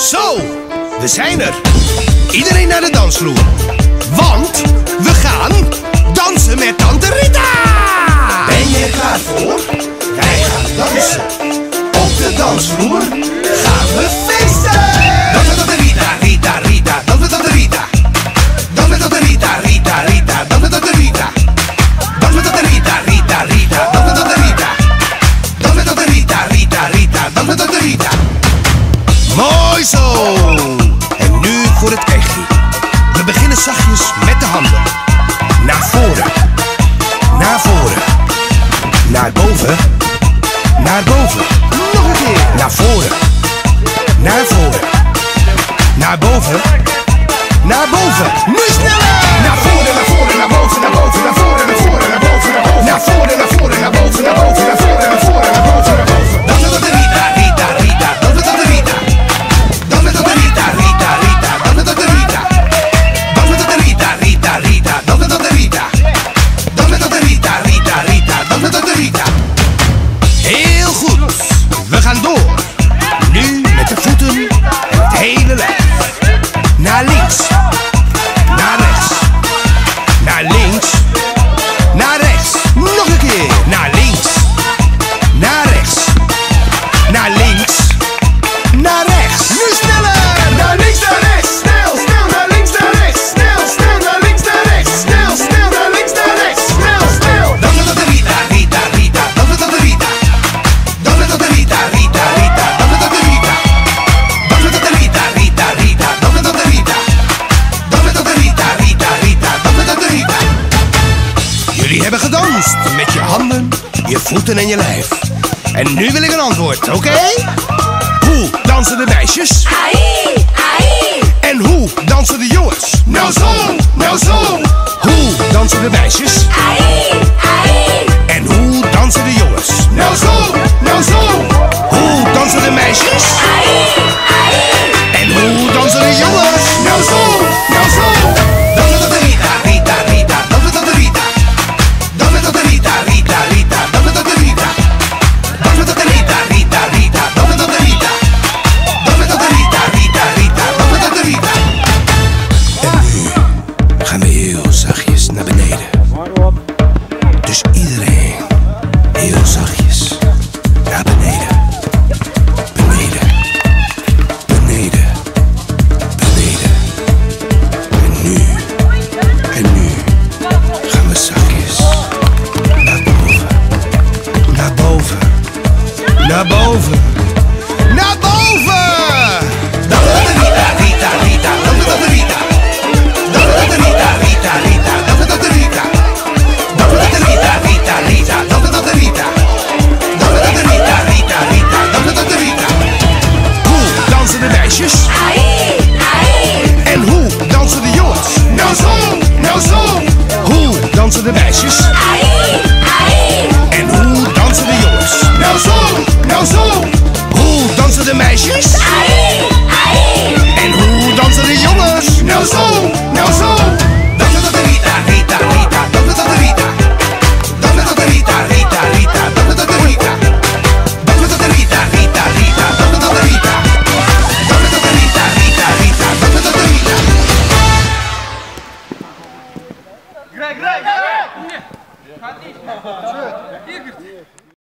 Zo, we zijn er. Iedereen naar de dansvloer. Want we gaan dansen met Tante Rita. Ben je er klaar voor? Wij gaan dansen. Op de dansvloer gaan we feesten. Dans met Tante Rita, Rita, Rita. Dans met Tante Rita. Dans met Tante Rita, Rita, Rita. Dans met Tante Rita. Dans met Tante Rita, Rita, Rita. Dans met Tante Rita. Dans met Tante Rita, Rita, Rita. Dans met Tante Rita. Mooi zo! En nu voor het echtje. We beginnen zachtjes met de handen. Naar voren. Naar voren. Naar boven. Naar boven. Nog een keer. Naar voren. Naar voren. Naar boven. Naar boven. Nu sneller! Naar voren, naar voren, naar boven, naar boven, naar voren, naar voren, naar boven, naar boven. Naar voren, naar voren, naar boven, naar boven, naar voren, naar voren, naar boven, naar boven. Dan met de Rita, Rita, Rita. Dan met de Rita. Dan met de Rita, Rita, Rita. Dan met de Rita. Dan met de Rita, Rita, Rita. Dan met de Rita. Dan met de Rita, Rita, Rita. Dan met de Rita. Heel goed. We gaan door. Nu met de voeten en het hele lijf. Naar links. Naar rechts. Naar links. Naar rechts. Nog een keer. Naar links. Naar rechts. Naar links. Naar rechts. Nu sneller. Naar links, naar rechts. Snel, snel. Naar links, naar rechts. Snel, snel. Naar links, naar rechts. Snel, snel. Naar links, naar rechts. Snel, snel. Dan met de Rita, Rita, Rita. Dan met de Rita. Dan met de Rita, Rita, Rita. Dan met de Rita. Dan met de Rita, Rita, Rita. Dan met de Rita. Dan met de Rita, Rita, Rita. Dan met de Rita. Jullie hebben gedanst met je handen, je voeten en je lijf. En nu wil ik een antwoord, oké? Hoe dansen de meisjes? Ai, ai. En hoe dansen de jongens? Nou zo, nou zo. Hoe dansen de meisjes? Ai, ai. En hoe dansen de jongens? Nou zo, nou zo. Hoe dansen de meisjes? Ai, ai. En hoe dansen de jongens? Nou zo, nou zo. Dan met de Rita, Rita, Rita. Dan met de Rita. Dan met de Rita, Rita, Rita. Dan met de Rita. Dan met de Rita, Rita, Rita. Dan met de Rita. Dan met de Rita, Rita, Rita. Dan met de Rita. En nu gaan we heel zachtjes naar beneden. Dus iedereen heel zachtjes naar beneden. Beneden. Beneden. Beneden. En nu gaan we zachtjes naar boven. Naar boven. Naar boven. Naar boven! Dan met de Rita, Rita, Rita. Dan met de Rita. Dan met de Rita, Rita, Rita.